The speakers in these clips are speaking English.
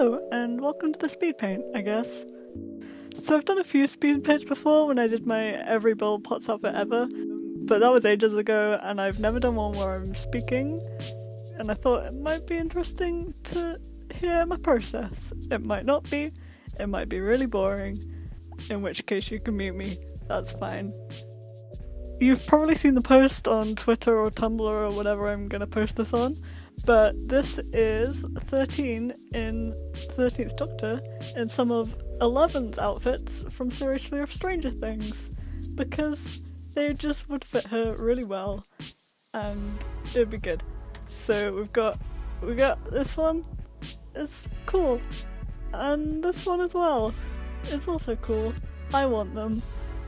Hello, and welcome to the Speedpaint, I guess. So I've done a few speed paints before when I did my every build pots outfit ever, but that was ages ago, and I've never done one where I'm speaking, and I thought it might be interesting to hear my process. It might not be, it might be really boring, in which case you can mute me, that's fine. You've probably seen the post on Twitter or Tumblr or whatever I'm going to post this on, but this is 13 in 13th Doctor in some of 11's outfits from Series 3 of Stranger Things, because they just would fit her really well and it would be good. So we got this one, it's cool, and this one as well, it's also cool. I want them,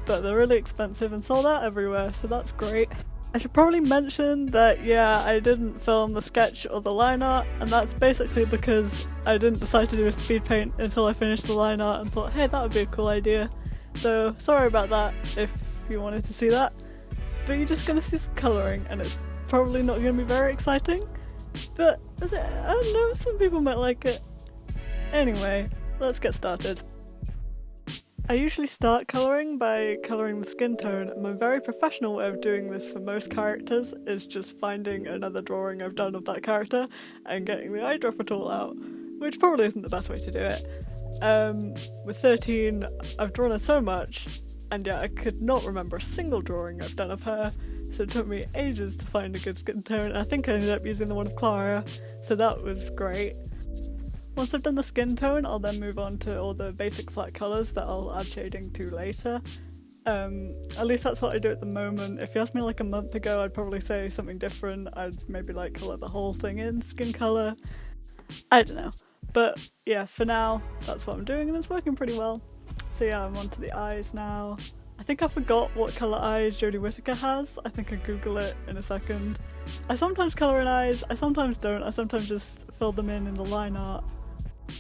but they're really expensive and sold out everywhere, so that's great. I should probably mention that, yeah, I didn't film the sketch or the line art, and that's basically because I didn't decide to do a speed paint until I finished the line art and thought, hey, that would be a cool idea. So, sorry about that if you wanted to see that, but you're just going to see some colouring, and it's probably not going to be very exciting, but I don't know, some people might like it. Anyway, let's get started. I usually start colouring by colouring the skin tone, and my very professional way of doing this for most characters is just finding another drawing I've done of that character and getting the eyedropper tool out, which probably isn't the best way to do it. With 13, I've drawn her so much, and yet I could not remember a single drawing I've done of her, so it took me ages to find a good skin tone, and I think I ended up using the one of Clara, so that was great. Once I've done the skin tone, I'll then move on to all the basic flat colours that I'll add shading to later. At least that's what I do at the moment. If you asked me like a month ago, I'd probably say something different. I'd maybe like colour the whole thing in skin colour. I don't know. But yeah, for now, that's what I'm doing and it's working pretty well. So yeah, I'm on to the eyes now. I think I forgot what colour eyes Jodie Whittaker has. I think I'll Google it in a second. I sometimes colour in eyes, I sometimes don't. I sometimes just fill them in the line art.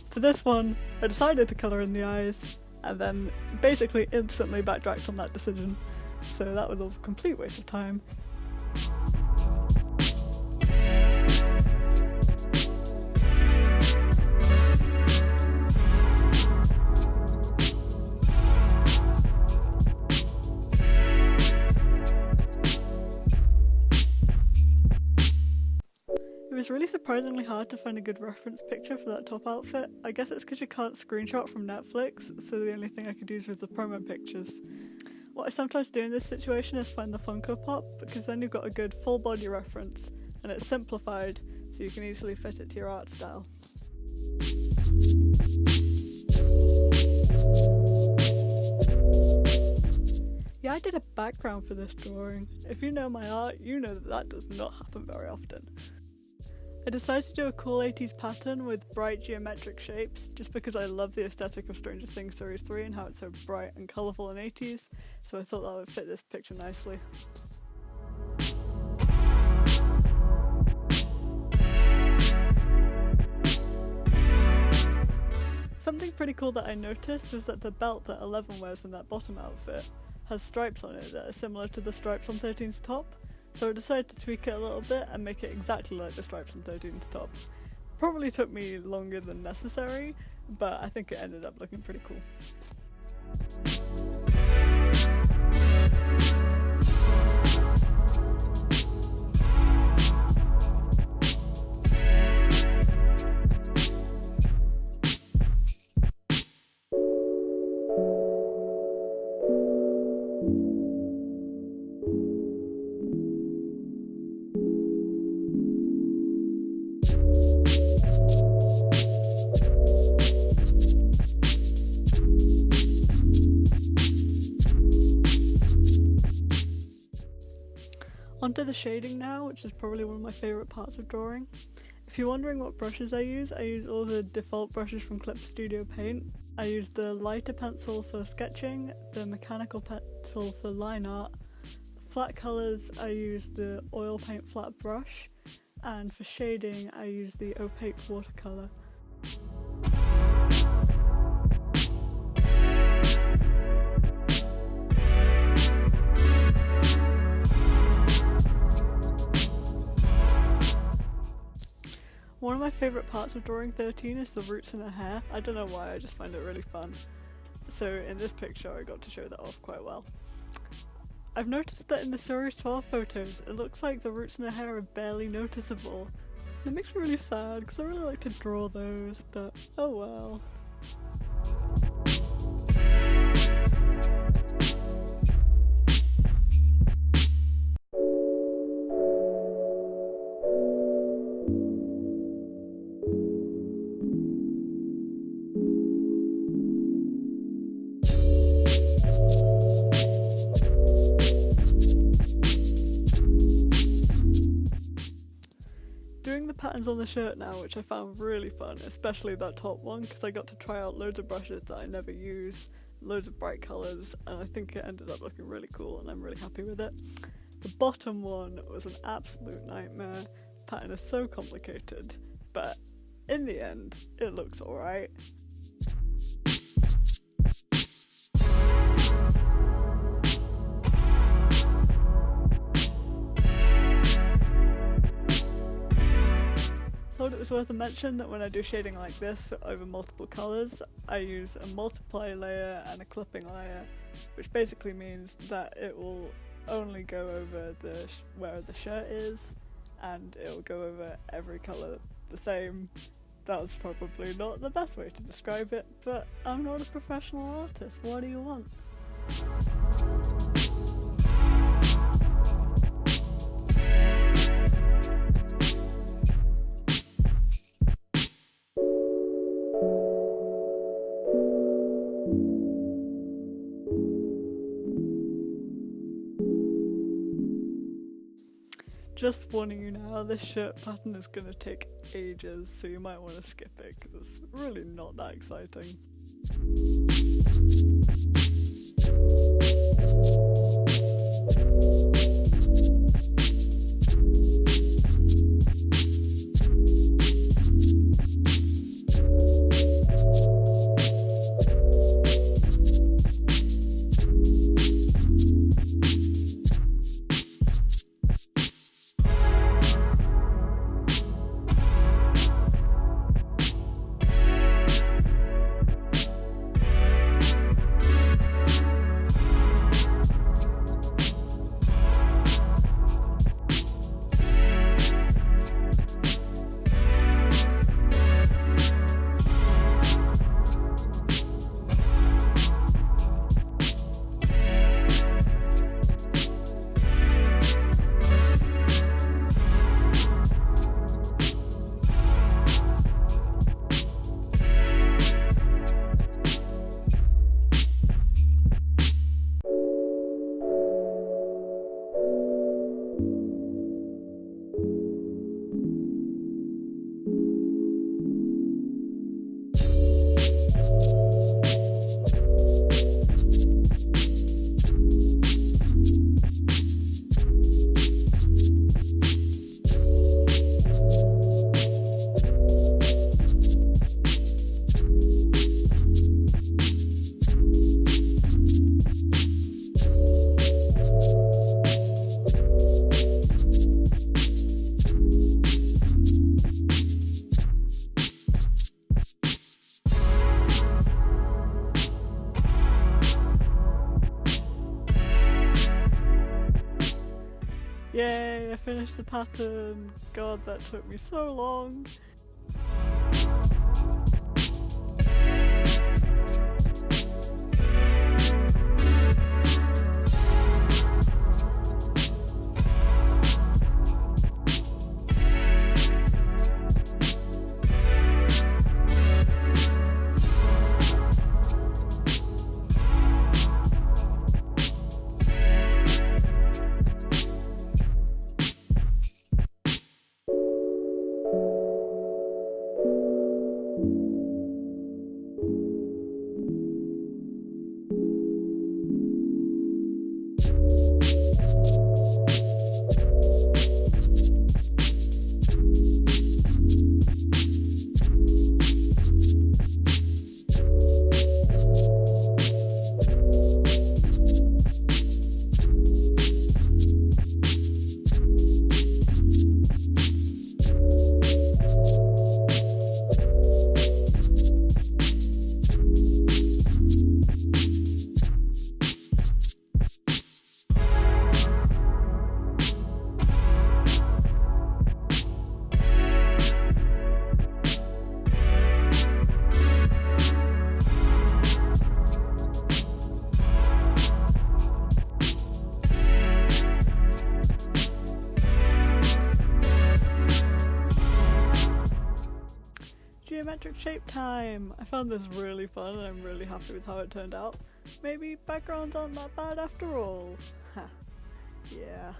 For this one, I decided to colour in the eyes, and then basically instantly backtracked on that decision, so that was a complete waste of time. It was really surprisingly hard to find a good reference picture for that top outfit. I guess it's because you can't screenshot from Netflix, so the only thing I could use was the promo pictures. What I sometimes do in this situation is find the Funko Pop, because then you've got a good full body reference, and it's simplified, so you can easily fit it to your art style. Yeah, I did a background for this drawing. If you know my art, you know that does not happen very often. I decided to do a cool 80s pattern with bright geometric shapes, just because I love the aesthetic of Stranger Things Series 3 and how it's so bright and colourful in 80s, so I thought that would fit this picture nicely. Something pretty cool that I noticed was that the belt that 11 wears in that bottom outfit has stripes on it that are similar to the stripes on 13's top. So I decided to tweak it a little bit and make it exactly like the stripes on 13's top. Probably took me longer than necessary, but I think it ended up looking pretty cool. Onto the shading now, which is probably one of my favourite parts of drawing. If you're wondering what brushes I use all the default brushes from Clip Studio Paint. I use the lighter pencil for sketching, the mechanical pencil for line art. Flat colours, I use the oil paint flat brush, and for shading I use the opaque watercolour. One of my favourite parts of drawing 13 is the roots in her hair. I don't know why, I just find it really fun. So in this picture I got to show that off quite well. I've noticed that in the Series 12 photos, it looks like the roots in her hair are barely noticeable. It makes me really sad because I really like to draw those, but oh well. Doing the patterns on the shirt now, which I found really fun, especially that top one, because I got to try out loads of brushes that I never use, loads of bright colours, and I think it ended up looking really cool and I'm really happy with it. The bottom one was an absolute nightmare. The pattern is so complicated, but in the end, it looks alright. I thought it was worth a mention that when I do shading like this over multiple colours, I use a multiply layer and a clipping layer, which basically means that it will only go over where the shirt is, and it will go over every colour the same. That's probably not the best way to describe it, but I'm not a professional artist, what do you want? Just warning you now, this shirt pattern is going to take ages, so you might want to skip it because it's really not that exciting. Yay, I finished the pattern. God, that took me so long. geometric shape time! I found this really fun and I'm really happy with how it turned out. Maybe backgrounds aren't that bad after all. Ha. Yeah.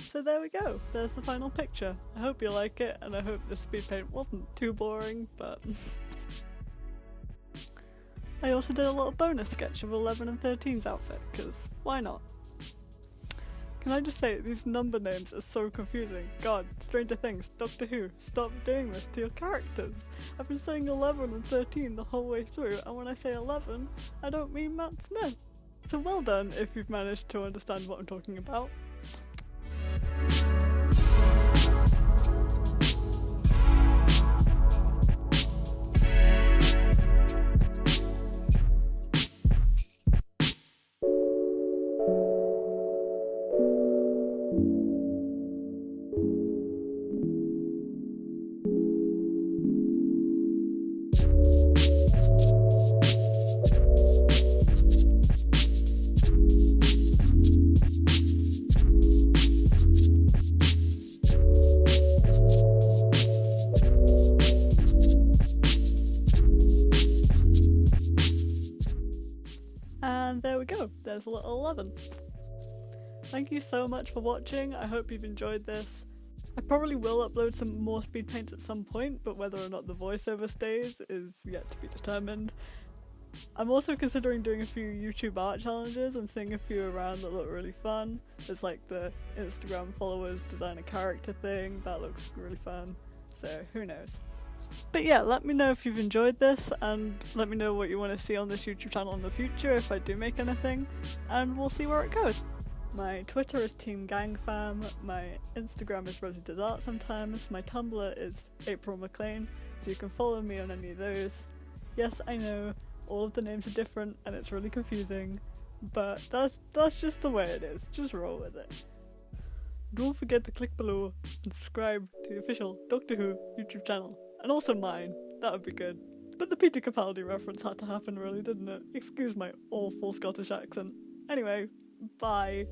So there we go, there's the final picture. I hope you like it, and I hope the speed paint wasn't too boring, but... I also did a little bonus sketch of 11 and 13's outfit, because why not? Can I just say, these number names are so confusing. God, Stranger Things, Doctor Who, stop doing this to your characters. I've been saying 11 and 13 the whole way through, and when I say 11, I don't mean Matt Smith. So well done if you've managed to understand what I'm talking about. And there we go, there's a little 11. Thank you so much for watching, I hope you've enjoyed this. I probably will upload some more speed paints at some point, but whether or not the voiceover stays is yet to be determined. I'm also considering doing a few YouTube art challenges and seeing a few around that look really fun. There's like the Instagram followers design a character thing, that looks really fun, so who knows. But yeah, let me know if you've enjoyed this, and let me know what you want to see on this YouTube channel in the future if I do make anything, and we'll see where it goes. My Twitter is Team GangFam, my Instagram is Rosie Does Art Sometimes, my Tumblr is April McLean, so you can follow me on any of those. Yes, I know, all of the names are different and it's really confusing, but that's just the way it is, just roll with it. Don't forget to click below and subscribe to the official Doctor Who YouTube channel. And also mine, that would be good. But the Peter Capaldi reference had to happen really, didn't it? Excuse my awful Scottish accent. Anyway, bye.